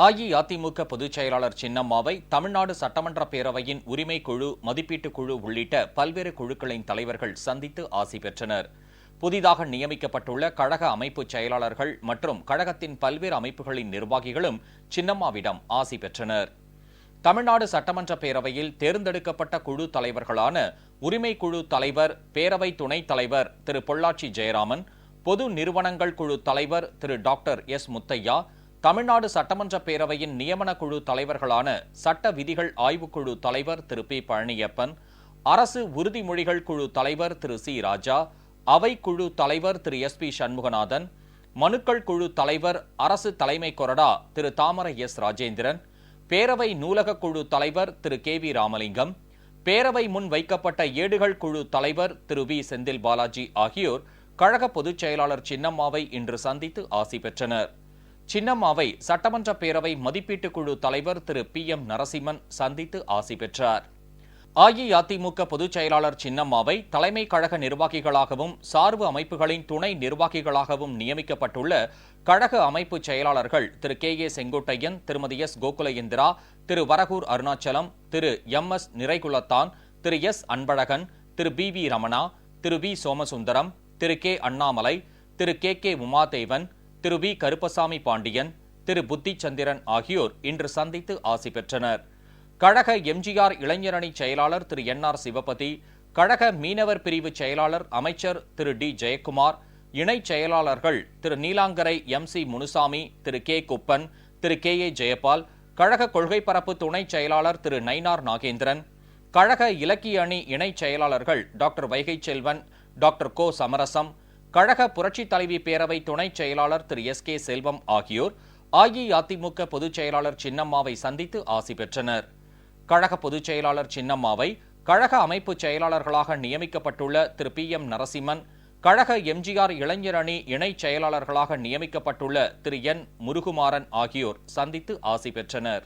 அஇஅதிமுக பொதுச் செயலாளர் சின்னம்மாவை தமிழ்நாடு சட்டமன்ற பேரவையின் உரிமை குழு, மதிப்பீட்டுக் குழு உள்ளிட்ட பல்வேறு குழுக்களின் தலைவர்கள் சந்தித்து ஆசி பெற்றனர். புதிதாக நியமிக்கப்பட்டுள்ள கழக அமைப்பு செயலாளர்கள் மற்றும் கழகத்தின் பல்வேறு அமைப்புகளின் நிர்வாகிகளும் சின்னம்மாவிடம் ஆசி பெற்றனர். தமிழ்நாடு சட்டமன்ற பேரவையில் தேர்ந்தெடுக்கப்பட்ட குழு தலைவர்களான உரிமை குழு தலைவர், பேரவை துணைத் தலைவர் திரு பொள்ளாச்சி ஜெயராமன், பொது நிறுவனங்கள் குழு தலைவர் திரு டாக்டர் எஸ் முத்தையா, தமிழ்நாடு சட்டமன்ற பேரவையின் நியமன குழு தலைவர்களான சட்ட விதிகள் ஆய்வுக்குழு தலைவர் திரு பி பழனியப்பன், அரசு உறுதிமொழிகள் குழு தலைவர் திரு சி ராஜா, அவை குழு தலைவர் திரு எஸ் பி சண்முகநாதன், மனுக்கள் குழு தலைவர் அரசு தலைமை கொறடா திரு தாமரை எஸ் ராஜேந்திரன், பேரவை நூலக குழு தலைவர் திரு கே வி ராமலிங்கம், பேரவை முன் வைக்கப்பட்ட ஏடுகள் குழு தலைவர் திரு வி செந்தில் பாலாஜி ஆகியோர் கழக பொதுச் செயலாளர் சின்னம்மாவை இன்று சந்தித்து ஆசி பெற்றனர். சின்னம்மாவை சட்டமன்ற பேரவை மதிப்பீட்டுக் குழு தலைவர் திரு பி எம் நரசிம்மன் சந்தித்து ஆசி பெற்றார். அஇஅதிமுக பொதுச் செயலாளர் சின்னம்மாவை தலைமை கழக நிர்வாகிகளாகவும் சார்பு அமைப்புகளின் துணை நிர்வாகிகளாகவும் நியமிக்கப்பட்டுள்ள கழக அமைப்பு செயலாளர்கள் திரு கே ஏ செங்கோட்டையன், திருமதி எஸ் கோகுல இந்திரா, திரு வரகூர் அருணாச்சலம், திரு எம் எஸ் நிறைகுலத்தான், திரு எஸ் அன்பழகன், திரு பி வி ரமணா, திரு வி சோமசுந்தரம், திரு கே அண்ணாமலை, திரு கே கே உமாதேவன், திரு வி கருப்பசாமி பாண்டியன், திரு புத்தி சந்திரன் ஆகியோர் இன்று சந்தித்து ஆசி பெற்றனர். கழக எம்ஜிஆர் இளைஞரணி செயலாளர் திரு என் ஆர் சிவபதி, கழக மீனவர் பிரிவு செயலாளர் அமைச்சர் திரு டி ஜெயக்குமார், இணைச் செயலாளர்கள் திரு நீலாங்கரை எம் சி முனுசாமி, திரு கே குப்பன், திரு கே ஏ ஜெயபால், கழக கொள்கை பரப்பு துணைச் செயலாளர் திரு நயினார் நாகேந்திரன், கழக இலக்கிய அணி இணைச் செயலாளர்கள் டாக்டர் வைகை செல்வன், டாக்டர் கோ சமரசம், கழக புரட்சித் தலைவி பேரவை துணைச் செயலாளர் திரு எஸ் கே செல்வம் ஆகியோர் அஇஅதிமுக பொதுச் செயலாளர் சின்னம்மாவை சந்தித்து ஆசி பெற்றனர். கழக பொதுச் செயலாளர் சின்னம்மாவை கழக அமைப்பு செயலாளர்களாக நியமிக்கப்பட்டுள்ள திரு பி எம் நரசிம்மன், கழக எம்ஜிஆர் இளைஞர் அணி இணைச் செயலாளர்களாக நியமிக்கப்பட்டுள்ள திரு என் முருகுமாறன் ஆகியோர் சந்தித்து ஆசி பெற்றனர்.